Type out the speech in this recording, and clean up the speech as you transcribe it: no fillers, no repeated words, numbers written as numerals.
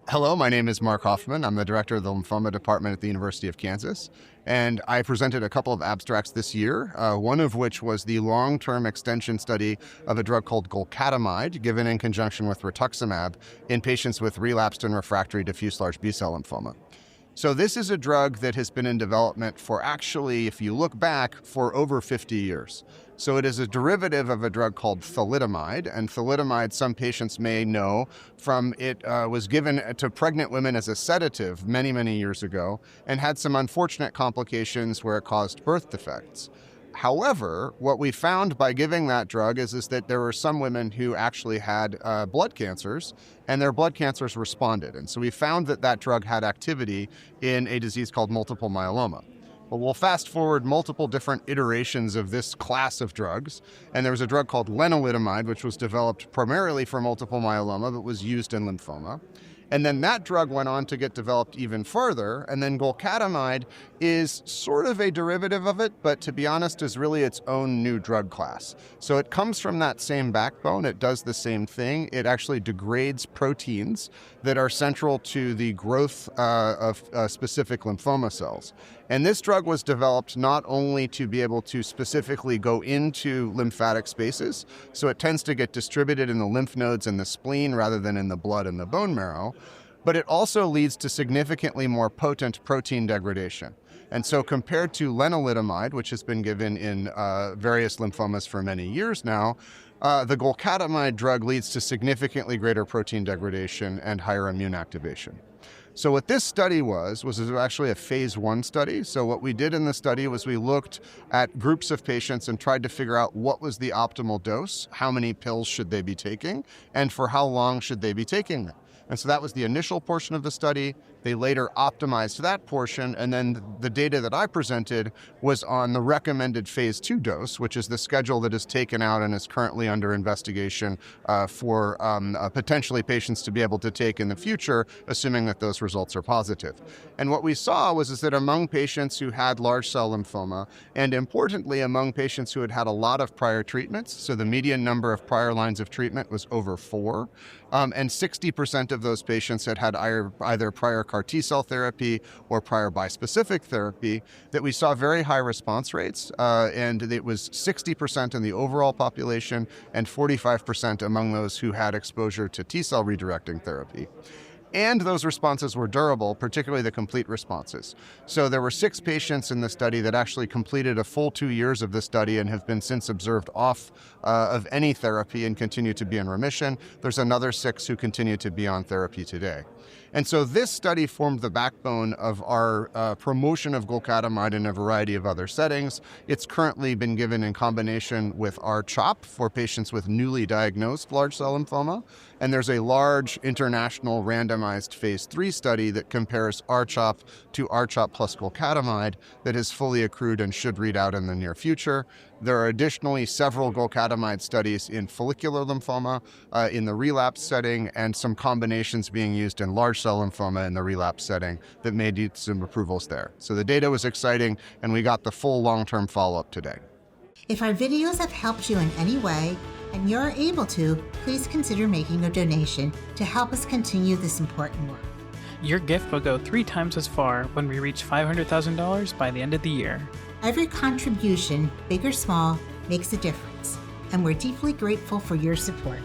Hello, my name is Marc Hoffmann. I'm the director of the lymphoma department at the University of Kansas. And I presented a couple of abstracts this year, one of which was the long-term extension study of a drug called Golcadomide, given in conjunction with rituximab in patients with relapsed and refractory diffuse large B-cell lymphoma. So this is a drug that has been in development for actually, if you look back, for over 50 years. So it is a derivative of a drug called thalidomide, and thalidomide, some patients may know from it was given to pregnant women as a sedative many, many years ago and had some unfortunate complications where it caused birth defects. However, what we found by giving that drug is that there were some women who actually had blood cancers, and their blood cancers responded. And so we found that that drug had activity in a disease called multiple myeloma. Well, we'll fast forward multiple different iterations of this class of drugs, and there was a drug called lenalidomide, which was developed primarily for multiple myeloma, but was used in lymphoma. And then that drug went on to get developed even further, and then golcadomide is sort of a derivative of it, but to be honest, is really its own new drug class. So it comes from that same backbone, it does the same thing, it actually degrades proteins that are central to the growth of specific lymphoma cells. And this drug was developed not only to be able to specifically go into lymphatic spaces, so it tends to get distributed in the lymph nodes and the spleen rather than in the blood and the bone marrow, but it also leads to significantly more potent protein degradation. And so compared to lenalidomide, which has been given in various lymphomas for many years now, the golcadomide drug leads to significantly greater protein degradation and higher immune activation. So what this study was actually a phase 1 study. So what we did in the study was we looked at groups of patients and tried to figure out what was the optimal dose, how many pills should they be taking, and for how long should they be taking them. And so that was the initial portion of the study. They later optimized that portion, and then the data that I presented was on the recommended phase 2 dose, which is the schedule that is taken out and is currently under investigation for potentially patients to be able to take in the future, assuming that those results are positive. And what we saw was that among patients who had large cell lymphoma, and importantly among patients who had had a lot of prior treatments, so the median number of prior lines of treatment was over 4, and 60% of those patients had had either prior CAR T-cell therapy or prior bispecific therapy, that we saw very high response rates, and it was 60% in the overall population and 45% among those who had exposure to T-cell redirecting therapy. And those responses were durable, particularly the complete responses. So there were 6 patients in the study that actually completed a full 2 years of the study and have been since observed off of any therapy and continue to be in remission. There's another 6 who continue to be on therapy today. And so this study formed the backbone of our promotion of golcadomide in a variety of other settings. It's currently been given in combination with R-CHOP for patients with newly diagnosed large cell lymphoma. And there's a large international randomized phase 3 study that compares R-CHOP to R-CHOP plus golcadomide that is fully accrued and should read out in the near future. There are additionally several golcadomide studies in follicular lymphoma in the relapse setting, and some combinations being used in large cell lymphoma in the relapse setting that may need some approvals there. So the data was exciting, and we got the full long-term follow-up today. If our videos have helped you in any way, and you're able to, please consider making a donation to help us continue this important work. Your gift will go 3 times as far when we reach $500,000 by the end of the year. Every contribution, big or small, makes a difference, and we're deeply grateful for your support.